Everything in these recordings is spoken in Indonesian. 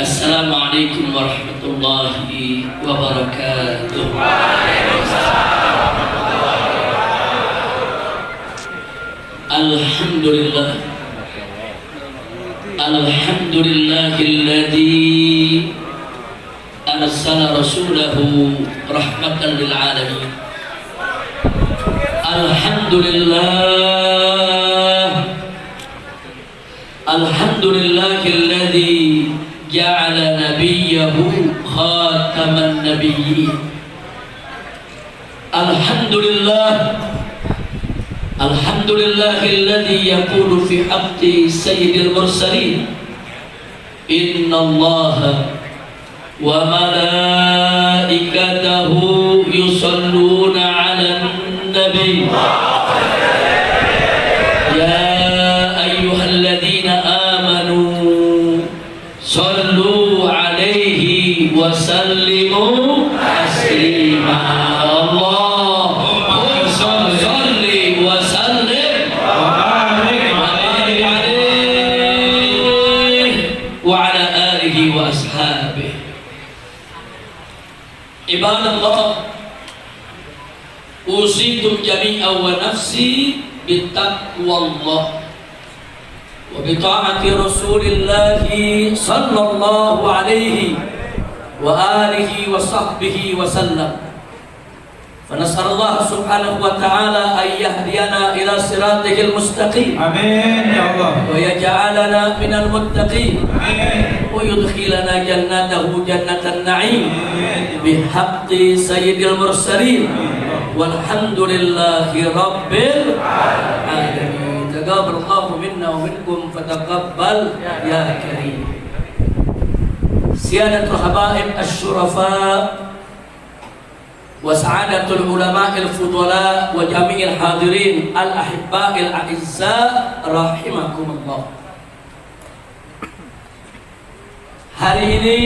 Assalamualaikum warahmatullahi wabarakatuh. Alhamdulillah. Alhamdulillahilladzi arsala rasulahu rahmatan lil alamin. Alhamdulillah. Alhamdulillahilladzi ja'ala nabiyyahu khataman nabiyyin. Alhamdulillah. Alhamdulillahilladzi yaqulu fi haqqi sayyidil mursalin. Innallaha wa malaikatahu yusalluna 'alan nabiy. Ya ayyuhalladzina amanu sallu 'alaihi wa sallimu taslima. Allahumma shalli wa sallim wa barik alaihi wa ala alihi wa ashabihi. Ibadallah, usikum jami'an wa nafsi bittaqwallah wa bita'ati rasulillahi sallallahu alaihi wa alihi wa sahbihi wa sallam. Fanas'alullah subhanahu wa ta'ala an yahdiyana ila siratihil mustaqim. Amin ya Allah. Wa yaj'alana minal muttaqin. Amin. Wa yudkhilana jannatahu jannatan na'im. Bihaqqi sayyidil mursalin. Walhamdulillahi rabbil alamin. Taqabbalallahu minna wa minkum fataqabbal ya karim. Siyadatul habaib asy-syurafa wa sa'adatul ulama'il fudala wa jami'il hadirin al-ahibba'il a'izza rahimakumullah. Hari ini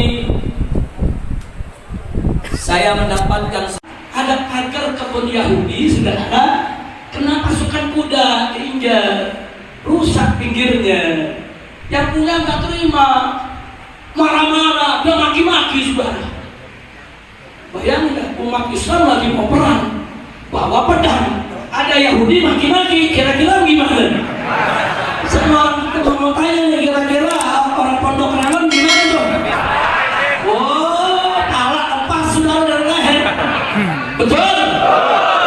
saya mendapatkan ada pagar kebun Yahudi, saudara, kena pasukan kuda keinjak, rusak pinggirnya. Yang punya nggak terima, marah-marah, dia maki-maki, saudara. Bayangkan umat Islam lagi mau perang, bawa pedang, ada Yahudi maki-maki, kira-kira gimana? Semua orang mau tanya nih, kira-kira orang Pondok Rangon gimana tuh? Wow, pala lepas saudara dari leher. Betul?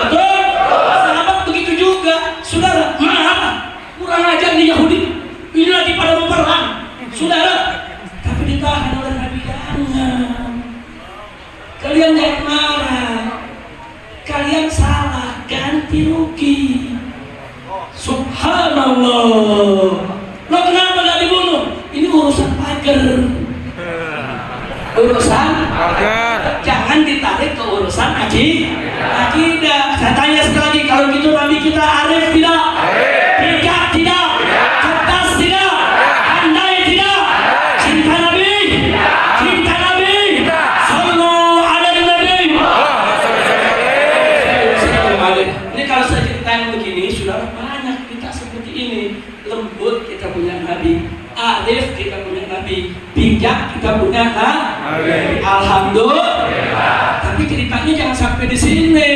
Betul? Sahabat begitu juga, saudara. Marah, kurang ajar nih Yahudi. Ini lagi pada mau perang, saudara. Tapi ditahan oleh Nabi. Jangan. Kalian jangan marah. Kalian salah, ganti rugi. Subhanallah. Lo kenapa gak dibunuh? Ini urusan pagar. Urusan pagar. Jangan ditarik ke urusan akidah. Saya tanya sekali lagi, kalau gitu Nabi kita arif tidak? Bijak tidak? Cerdas tidak? Pandai tidak? Cinta Nabi? Cinta Nabi? Sallu ala Nabi. Ini kalau saya ceritain begini, sudah banyak kita seperti ini. Lembut kita punya Nabi, arif kita punya Nabi, bijak kita punya Nabi. Alhamdulillah. Tapi ceritanya jangan sampai di sini.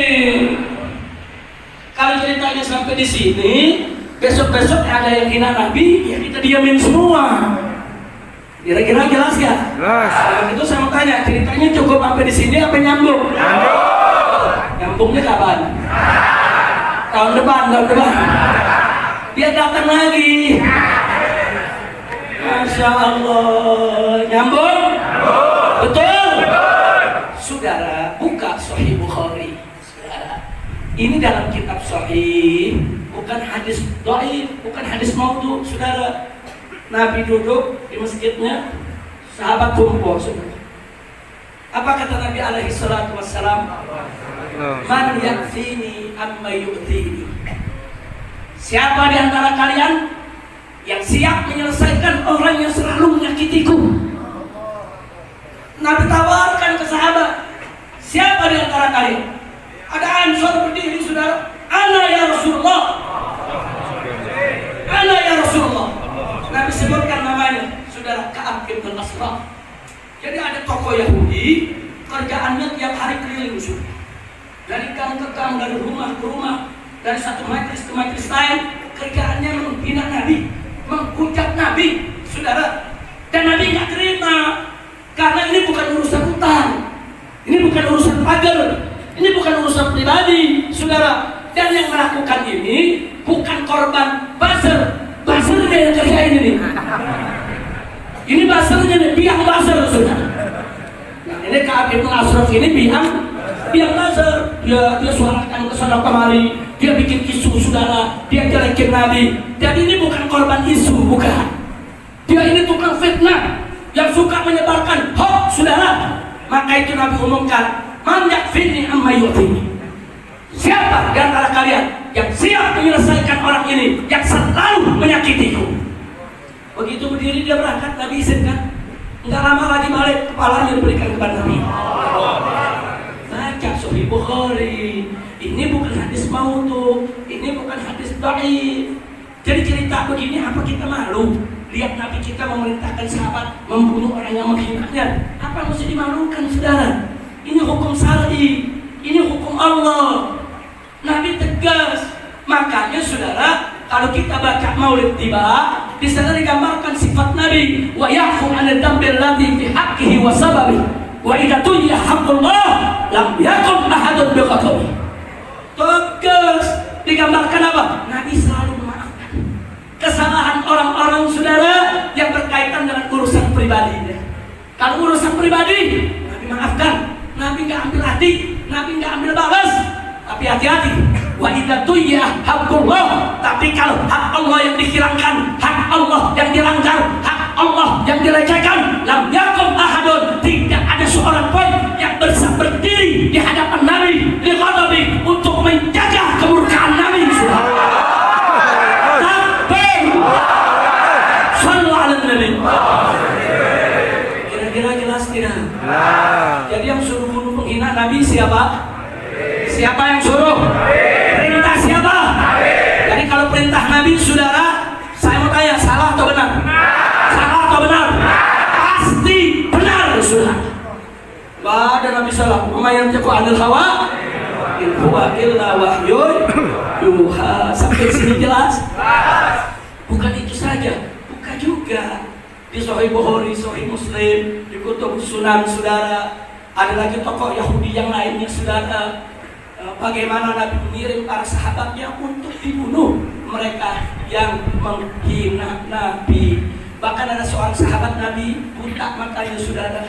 Kalau ceritanya sampai di sini, besok-besok ada yang hina Nabi, ya kita diamin semua. Kira-kira jelas gak? Jelas. Nah, itu saya mau tanya, ceritanya cukup sampai di sini apa nyambung? Nyambungnya kapan? Tahun depan. Dia datang lagi. Masya Allah. Nyambung? Betul? Saudara, buka Sahih Bukhari. Saudara, ini dalam kitab Sahih, bukan hadis dhaif, bukan hadis maudhu. Saudara, Nabi duduk di masjidnya, sahabat kumpul. Saudara, apa kata Nabi alaihi salatu wassalam? Man yakfini amma yu'tini. Siapa di antara kalian yang siap menyelesaikan orang yang selalu menyakitiku? Nabi tawarkan ke sahabat, siapa di antara kalian? Ada Ansor berdiri, saudara. Ana ya Rasulullah. Ana ya Rasulullah. Nabi sebutkan namanya, saudara, Ka'ab bin Ashraf. Jadi ada tokoh Yahudi, kerjaannya tiap hari keliling surga. Dari gang ke gang, dari rumah ke rumah, dari satu majlis ke majlis lain, kerjaannya menghina Nabi, menghujat Nabi, saudara. Dan Nabi nggak terima, karena ini bukan urusan utang, ini bukan urusan pagar, ini bukan urusan pribadi, saudara. Dan yang melakukan ini bukan korban buzzer, buzzernya yang kerjain ini. Ini buzzernya nih, biang buzzer, saudara. Nah, ini Ka'ab bin Ashraf ini biang buzzer. Dia suarakan ke sana kemari, dia bikin isu, saudara, dia jelekin Nabi. Jadi ini bukan korban isu, bukan. Dia ini tukang fitnah yang suka menyebarkan hoax, saudara. Maka itu Nabi umumkan, man yakfini amma yu'tini. Siapa di antara kalian yang siap menyelesaikan orang ini yang selalu menyakitiku? Begitu berdiri dia berangkat, Nabi izinkan. Enggak lama lagi balik, kepalanya diberikan kepada Nabi. Baca Sahih Bukhari. Ini bukan hadis mautu, ini bukan hadis dhaif. Jadi cerita begini apa kita malu? Lihat Nabi kita memerintahkan sahabat membunuh orang yang menghinanya. Apa mesti dimalukan, saudara? Ini hukum syar'i, ini hukum Allah. Nabi tegas. Makanya saudara, kalau kita baca Maulid Tiba, di sana digambarkan sifat Nabi, wa ya'fu 'anil dambil ladzi fi haqqihi wa sababi, wa idza tujiya haqqullah lam yakun ahadun biqatabi. Tegas digambarkan apa? Nabi selalu memaafkan kesalahan orang-orang, saudara, yang berkaitan dengan urusan pribadinya. Kalau urusan pribadi, Nabi maafkan. Nabi nggak ambil hati, Nabi nggak ambil balas. Tapi hati-hati, wa idza tuyya haqqullah. Tapi kalau hak Allah yang dihilangkan, hak Allah yang dilanggar, hak Allah yang dilecehkan, lam yakum ahadun, tidak ada seorang pun yang bisa berdiri di hadapan Nabi di ghadabi untuk menjaga kemurkaan Nabi. Takbir. Shallu ala Nabi. Kira-kira jelas tidak? Jadi yang suruh bunuh penghina Nabi siapa? Siapa yang suruh? Perintah siapa? Jadi kalau perintah Nabi, saudara, saya mau tanya, salah atau benar? Salah atau benar? Pasti benar, saudara. Gak ada Nabi salah. Yang jago anil hawa, in huwa illa wahyun yuha. Sampai sini jelas? Bukan itu saja, bukan juga. Di Sahih Bukhari, Sahih Muslim, di Kutub Sunan, saudara, ada lagi tokoh Yahudi yang lainnya, saudara. Bagaimana Nabi mengirim para sahabatnya untuk dibunuh mereka yang menghina Nabi. Bahkan ada seorang sahabat Nabi buta matanya, saudara.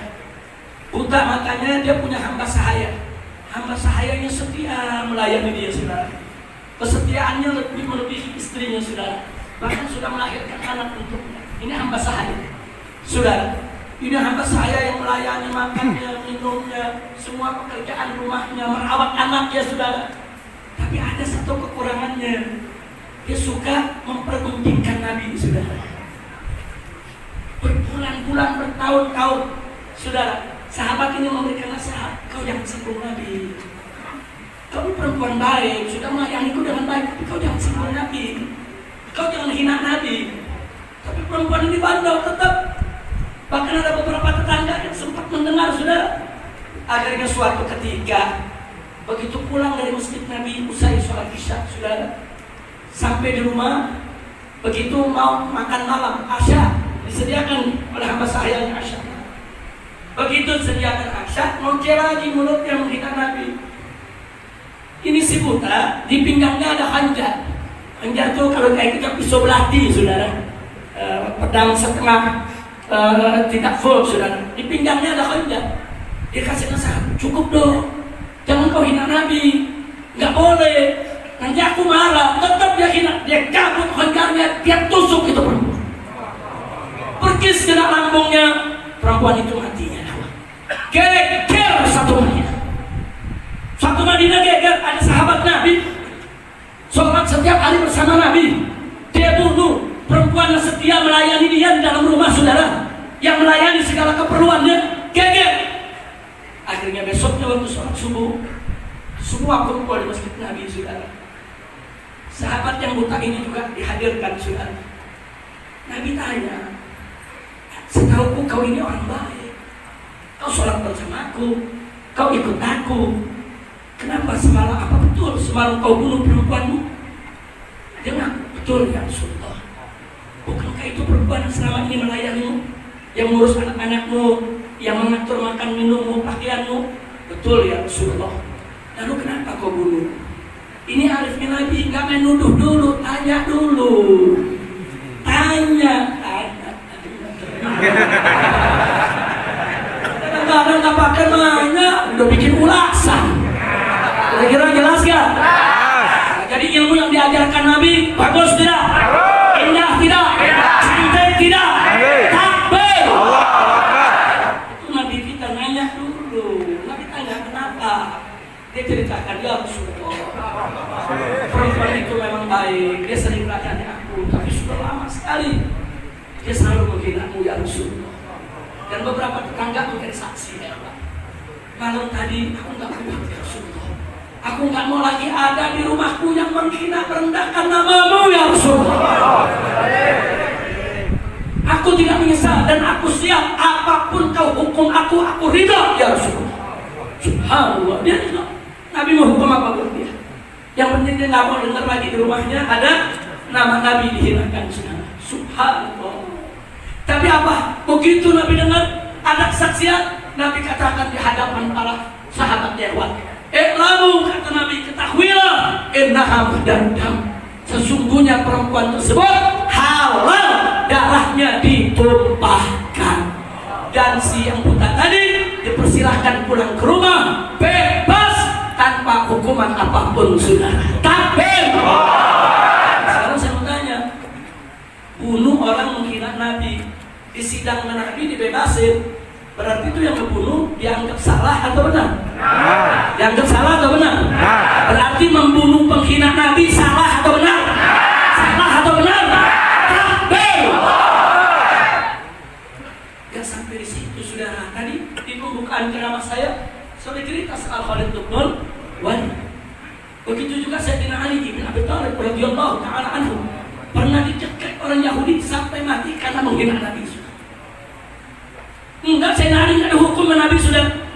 Buta matanya, dia punya hamba sahaya. Hamba sahayanya setia melayani dia, saudara. Kesetiaannya lebih melebihi istrinya, saudara. Bahkan sudah melahirkan anak untuknya. Ini hamba sahaya, saudara. Ini hamba saya yang melayani makannya, minumnya, semua pekerjaan rumahnya, merawat anaknya, saudara. Tapi ada satu kekurangannya, dia suka mempergunjingkan Nabi, saudara. Berbulan-bulan, bertahun-tahun, saudara. Sahabat ini memberikan nasihat, kau jangan singgung Nabi. Kau perempuan baik, sudah melayaniku dengan baik, tapi kau jangan singgung Nabi. Kau jangan hina Nabi. Tapi perempuan ini bandel tetap. Bahkan ada beberapa tetangga yang sempat mendengar, saudara. Akhirnya suatu ketika, begitu pulang dari masjid Nabi usai sholat isya, saudara, sampai di rumah, begitu mau makan malam asya, disediakan oleh hamba sahayanya asya. Begitu sediakan asya, ngoceh lagi mulutnya menghina Nabi. Ini si buta, di pinggangnya ada hanjar. Hanjar itu kalau kayak kita pisau belati, saudara, pedang setengah. Tidak full, saudara. Di pinggangnya ada hanjar. Dia kasih nasihat, cukup dong, jangan kau hina Nabi, nggak boleh, nanti aku marah. Tetap dia hina, dia cabut hanjarnya, dia tusuk itu perempuan. Perkis kena lambungnya, perempuan itu matinya. Geger satu Madinah geger. Ada sahabat Nabi sholat setiap hari bersama Nabi, dia bunuh perempuan yang setia melayani dia di dalam rumah, saudara, yang melayani segala keperluannya, geger. Akhirnya besoknya waktu sholat subuh, semua kumpul di masjid Nabi, saudara. Sahabat yang buta ini juga dihadirkan, saudara. Nabi tanya, setahuku kau ini orang baik, Kau sholat bersamaku, kau ikut aku. Kenapa semalam, apa betul semalam kau bunuh perempuanmu? Dia mengaku, betul ya Rasulullah. Bukankah itu perempuan yang selama ini melayanimu, yang mengurus anak-anakmu, yang mengatur makan minummu, pakaianmu? Betul ya Rasulullah. Lalu kenapa kau bunuh? Ini arifnya Nabi, nggak main nuduh dulu, tanya dulu. Tanya. Kadang-kadang nggak pakai nanya, udah bikin ulasan. Kira-kira jelas gak? Jadi ilmu yang diajarkan Nabi bagus tidak? Indah tidak? Cantik tidak? Takbir! Itu Nabi kita nanya dulu. Nabi tanya kenapa? Dia ceritakan, ya Rasulullah, perempuan itu memang baik, dia sering melayani aku, tapi sudah lama sekali dia selalu menghinamu ya Rasulullah. Dan beberapa tetangga menjadi saksi ya Allah. Malam tadi aku nggak kuat ya Rasulullah. Aku nggak mau lagi ada di rumahku yang menghina merendahkan namamu ya Rasulullah. Aku tidak menyesal dan aku siap apapun kau hukum aku ridha ya Rasulullah. Subhanallah, dia tidak. Nabi mau hukum apa pun dia. Yang penting dia nggak mau dengar lagi di rumahnya ada nama Nabi dihinakan. Subhanallah. Tapi apa? Begitu Nabi dengar ada kesaksian, Nabi katakan di hadapan para sahabat Yahweh. Lalu kata Nabi, ketahuilah innaha muhdam, sesungguhnya perempuan tersebut halal darahnya ditumpahkan. Dan si yang buta tadi dipersilahkan pulang ke rumah bebas tanpa hukuman apapun, saudara. Takbir. Sekarang saya mau tanya, bunuh orang menghina Nabi, di sidang Nabi dibebasin, berarti itu yang membunuh dianggap salah atau benar? Dianggap salah atau benar? Berarti membunuh penghina Nabi salah atau benar? Salah atau benar? Takbir! Gak sampai di situ, saudara. Tadi di pembukaan ceramah saya sudah cerita soal Khalid bin Walid. Begitu juga Sayyidina Ali bin Abi Thalib radhiyallahu taala anhu pernah dicekik orang Yahudi sampai mati karena menghina Nabi. Enggak, Sayyidina Ali nggak ada hukum Nabi, sudah.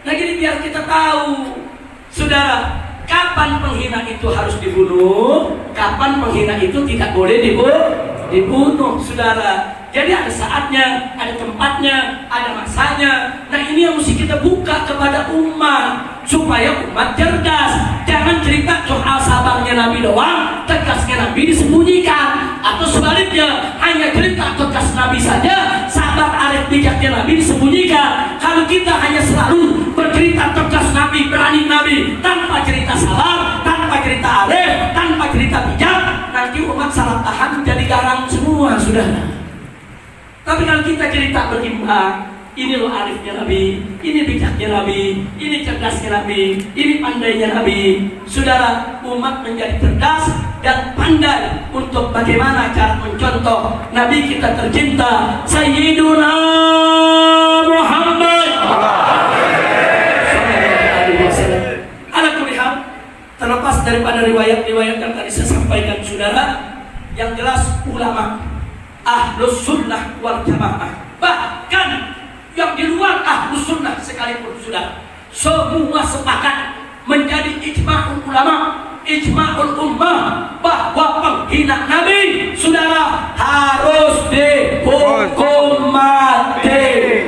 Nah jadi biar kita tahu, saudara, kapan penghina itu harus dibunuh, kapan penghina itu tidak boleh dibunuh, saudara. Jadi ada saatnya, ada tempatnya, ada masanya. Nah ini yang mesti kita buka kepada umat, supaya umat cerdas. Jangan cerita soal sabarnya Nabi doang, tegasnya Nabi disembunyikan. Atau sebaliknya, hanya cerita tegas Nabi saja, sabar arif bijaknya Nabi disembunyikan. Kalau kita hanya selalu bercerita tegas Nabi, berani Nabi, tanpa cerita sabar, tanpa cerita arif, tanpa cerita bijak, nanti umat salah paham jadi garang semua, saudara. Tapi kalau kita cerita berimbang, ini loh arifnya Nabi, ini bijaknya Nabi, ini cerdasnya Nabi, ini pandainya Nabi. Saudara, umat menjadi cerdas dan pandai untuk bagaimana cara mencontoh Nabi kita tercinta Sayyiduna Muhammad. Ala kulli hal, terlepas daripada riwayat-riwayat yang tadi saya sampaikan, saudara, yang jelas ulama Ahlus Sunnah wal Jamaah, bahkan yang di luar Ahlus Sunnah sekalipun, sudah semua sepakat menjadi ijma'ul ulama, ijma'ul ummah, bahwa penghina Nabi, saudara, harus dihukum mati.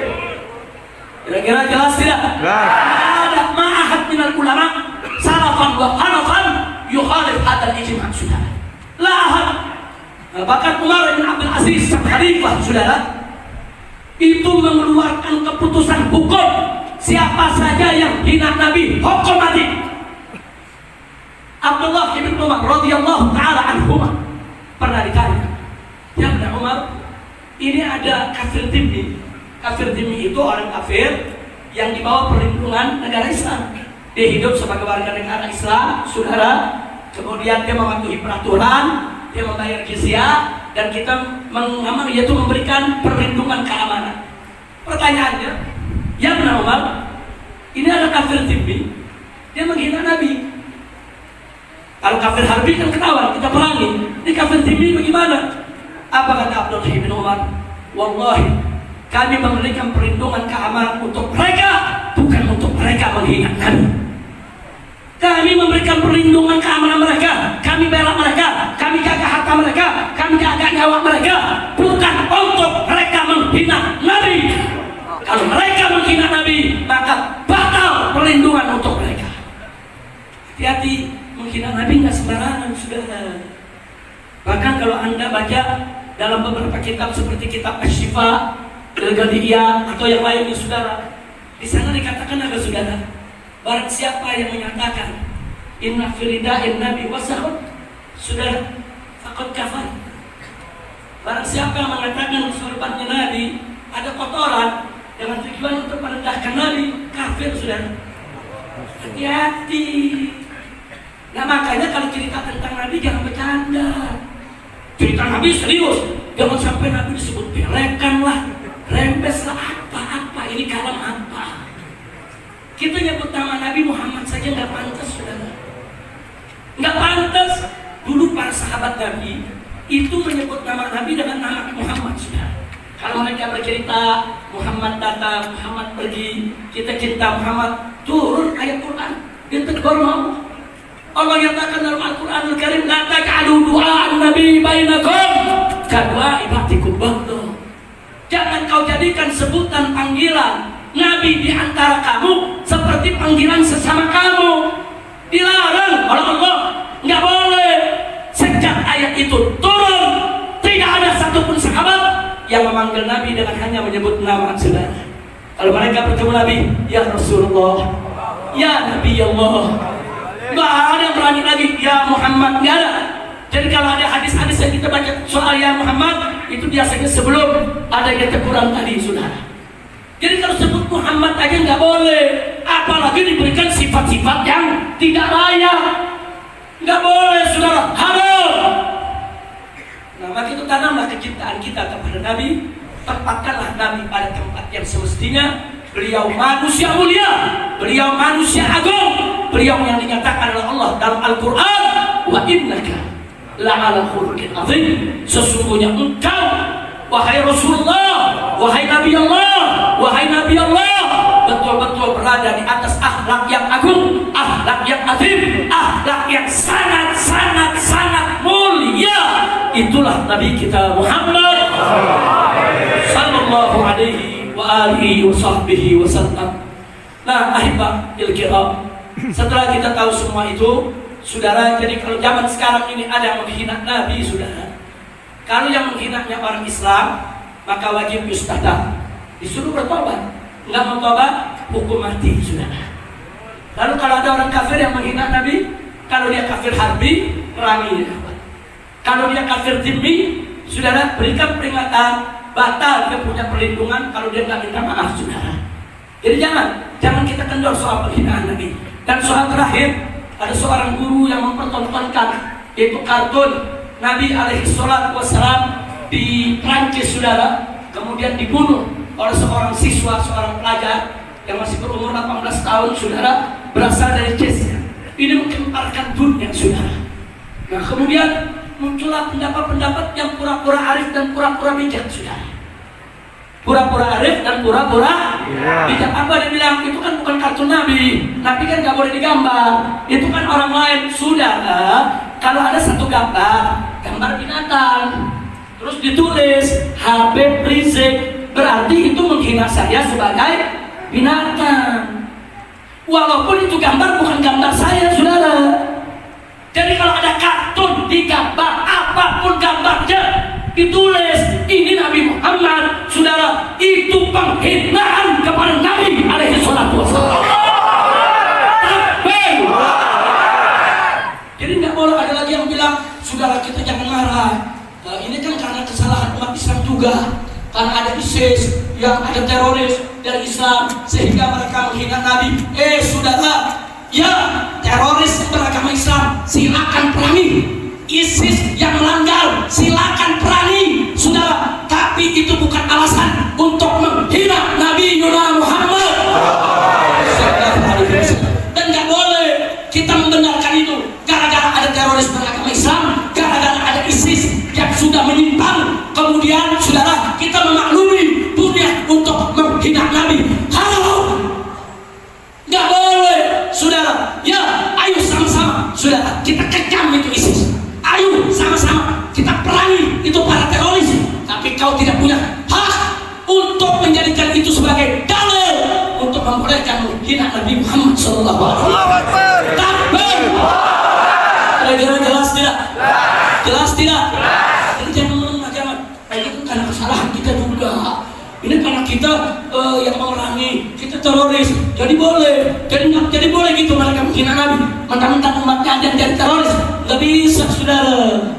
Kira-kira jelas tidak? Ada ma'ahad minal ulama salafan wa khalafan yukhalif hadal ijma', saudara. La ahad. Bahkan Umar bin Abdul Aziz sang khalifah, saudara, itu mengeluarkan keputusan hukum siapa saja yang hina Nabi hukum mati. Abdullah bin Umar radhiyallahu taala anhu pernah ditanya, "Ya Ibnu Umar, ini ada kafir dhimmi." Kafir dhimmi itu orang kafir yang dibawa perlindungan negara Islam. Dia hidup sebagai warga negara Islam, saudara. Kemudian dia mematuhi peraturan, dia membayar jizyah, dan kita mengamal, yaitu memberikan perlindungan keamanan. Pertanyaannya, ya Ibnu Umar, ini ada kafir dhimmi, dia menghina Nabi. Kalau kafir harbi kan ketahuan, kita perangi. Ini kafir dhimmi bagaimana? Apa kata Abdullah bin Umar? Wallahi, kami memberikan perlindungan keamanan untuk baca dalam beberapa kitab seperti kitab Asy-Syifa, Al-Ghadiyah atau yang lainnya saudara. Di sana dikatakan ada saudara, barang siapa yang menyatakan inna firida'in nabi wasahud, saudara, faqad kafar. Barang siapa yang mengatakan sorbannya Nabi ada kotoran dengan tujuan untuk merendahkan Nabi, kafir saudara. Hati-hati. Nah makanya kalau cerita tentang Nabi jangan bercanda. Cerita Nabi serius. Jangan sampai Nabi disebut belekan lah, rembes lah, apa-apa. Ini kalam apa? Kita nyebut nama Nabi Muhammad saja nggak pantas saudara. Nggak pantas. Dulu para sahabat Nabi itu menyebut nama Nabi dengan nama Muhammad sudah. Kalau mereka bercerita Muhammad datang, Muhammad pergi, kita cinta Muhammad, turun ayat Quran, ditegur Allah. Allah nyatakan dalam Al-Quranul Karim, la taj'alu du'a'an nabi bainakum kadua ibatikum ba'du. Jangan kau jadikan sebutan panggilan Nabi di antara kamu seperti panggilan sesama kamu. Dilarang oleh Allah, nggak boleh. Sejak ayat itu turun, tidak ada satupun sahabat yang memanggil Nabi dengan hanya menyebut nama saudara. Kalau mereka bertemu Nabi, ya Rasulullah, ya Nabi Allah, nggak ada yang berani lagi ya Muhammad, nggak ada. Jadi kalau ada hadis-hadis yang kita baca soal ya Muhammad, itu biasanya sebelum ada yang kurang tadi saudara. Jadi kalau sebut Muhammad aja nggak boleh, apalagi diberikan sifat-sifat yang tidak layak. Nggak boleh saudara, haram. Nah maka itu tanamlah kecintaan kita kepada Nabi. Tempatkanlah Nabi pada tempat yang semestinya. Beliau manusia mulia, beliau manusia agung, beliau yang dinyatakan oleh Allah dalam Al-Quran, wa innaka la'ala khuluqin azim. Sesungguhnya engkau wahai Rasulullah, wahai Nabi Allah, wahai Nabi Allah, betul-betul berada di atas akhlak yang agung, akhlak yang azim, akhlak yang sangat mulia. Itulah Nabi kita Muhammad sallallahu alaihi wa alihi wa sahbihi wa sallam. Nah, ahibah il-kiram, setelah kita tahu semua itu, saudara, jadi kalau zaman sekarang ini ada yang menghina Nabi, saudara. Kalau yang menghinanya orang Islam, maka wajib yustadab, disuruh bertobat. Nggak mau tobat, hukum mati, saudara. Lalu kalau ada orang kafir yang menghina Nabi, kalau dia kafir harbi, perangi dia. Kalau dia kafir dhimmi, saudara, berikan peringatan, batal dia punya perlindungan kalau dia nggak minta maaf, saudara. Jadi jangan kita kendor soal penghinaan Nabi. Dan soal terakhir, ada seorang guru yang mempertontonkan yaitu kartun Nabi alaihi salatu wassalam di Prancis, saudara, kemudian dibunuh oleh seorang siswa, seorang pelajar yang masih berumur 18 tahun, saudara, berasal dari Chechnya. Ini menggemparkan dunia, saudara. Nah, kemudian muncullah pendapat-pendapat yang pura-pura arif dan pura-pura bijak, saudara. Pura-pura arif dan pura-pura bijak. Apa dia bilang? Itu kan bukan kartun Nabi. Nabi kan nggak boleh digambar. Itu kan orang lain, saudara. Kalau ada satu gambar binatang, terus ditulis Habib Rizik, berarti itu menghina saya sebagai binatang. Walaupun itu gambar bukan gambar saya, saudara. Jadi kalau ada kartun digambar, apapun gambarnya, ditulis ini Nabi Muhammad, saudara, itu penghinaan kepada Nabi alaihi salatu wassalam. Jadi nggak boleh ada lagi yang bilang, saudara, kita jangan marah. Ini kan karena kesalahan umat Islam juga, karena ada ISIS, yang ada teroris dari Islam sehingga mereka menghina Nabi. Saudara, ya, teroris yang beragama Islam silakan perangi, ISIS yang melanggar silakan perangi, saudara. Tapi itu bukan alasan untuk menghina Nabi Muhammad. Dan nggak boleh kita membenarkan itu gara-gara ada teroris beragama Islam, gara-gara ada ISIS yang sudah menyimpang, kemudian saudara kita memaklumi dunia untuk menghina Nabi. Halo, nggak boleh, saudara. Ya, ayo sama-sama, saudara, kita kecam itu ISIS. Ayo sama-sama kita perangi itu para teroris. Tapi kau tidak punya hak untuk menjadikan itu sebagai dalil untuk membolehkan menghina Nabi Muhammad sallallahu alaihi wasallam. Takbir. Kira-kira jelas tidak? Jelas tidak? Jadi kita yang memerangi, kita teroris. Jadi boleh gitu mereka menghina Nabi. Mentang-mentang umatnya ada yang jadi teroris. Nggak bisa, saudara.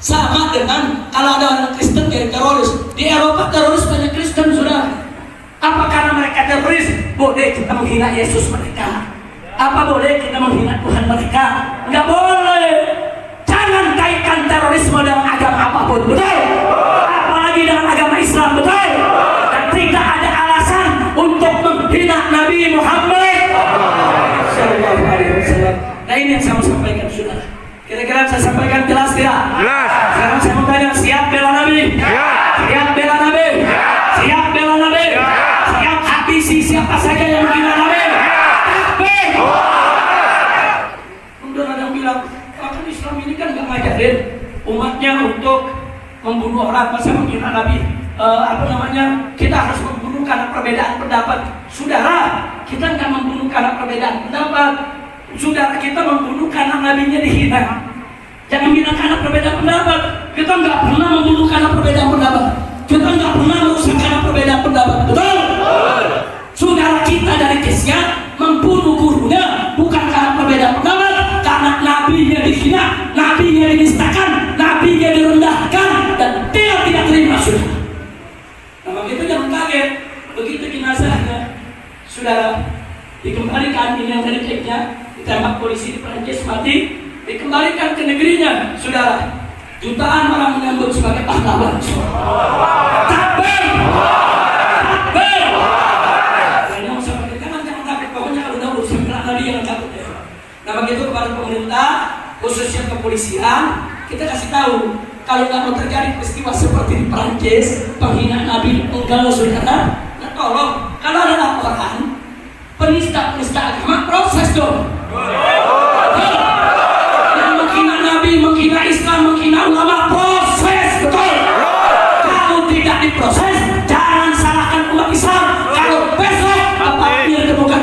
Sama dengan kalau ada orang Kristen jadi teroris. Di Eropa teroris banyak Kristen, saudara. Apa karena mereka teroris boleh kita menghina Yesus mereka? Apa boleh kita menghina Tuhan mereka? Nggak boleh. Jangan kaitkan terorisme dengan agama apapun, betul? Apalagi dengan agama Islam, betul? Dan tidak ada alasan untuk menghina Nabi Muhammad Sallallahu Alaihi Wasallam. Nah, ini yang saya mau sampaikan, saudara. Kira-kira saya sampaikan jelas tidak? Jelas. Sekarang saya mau tanya, siap bela Nabi? Siap bela Nabi? Siap bela Nabi? Siap habisi siapa saja yang menghina Nabi? Takbir! Kemudian ada yang bilang, kan Islam ini kan nggak ngajarin umatnya untuk membunuh orang, masa menghina Nabi? Kita harus membunuh karena perbedaan pendapat. Saudara, kita nggak membunuh karena perbedaan pendapat. Saudara, kita membunuh karena nabinya dihina. Jangan menghina karena perbedaan pendapat. Kita nggak pernah membunuh karena perbedaan pendapat. Kita nggak pernah merusak karena perbedaan pendapat. Betul? Saudara kita dari Kesya membunuh gurunya bukan karena perbedaan pendapat, karena nabinya dihina, nabinya dinistakan, nabinya direndahkan, dan dia tidak terima, saudara. Nah, begitu jangan kaget. Begitu jenazahnya, saudara, dikembalikan, ini yang dari ceknya, ditembak polisi di Perancis mati, dikembalikan ke negerinya, saudara. Jutaan orang menyambut sebagai pahlawan. Takbir! Takbir! Jangan takut, pokoknya kalau udah urusan Nabi yang takut ya. Nah, begitu kepada pemerintah, khususnya kepolisian, kita kasih tahu kalau nggak mau terjadi peristiwa seperti di Perancis, penghinaan Nabi enggak, saudara. Nah, tolong kalau ada laporan penista agama, proses dong. Yang menghina Nabi, menghina Islam, menghina ulama, proses, betul. Kalau tidak diproses, jangan salahkan umat Islam. Kalau besok bapaknya ditemukan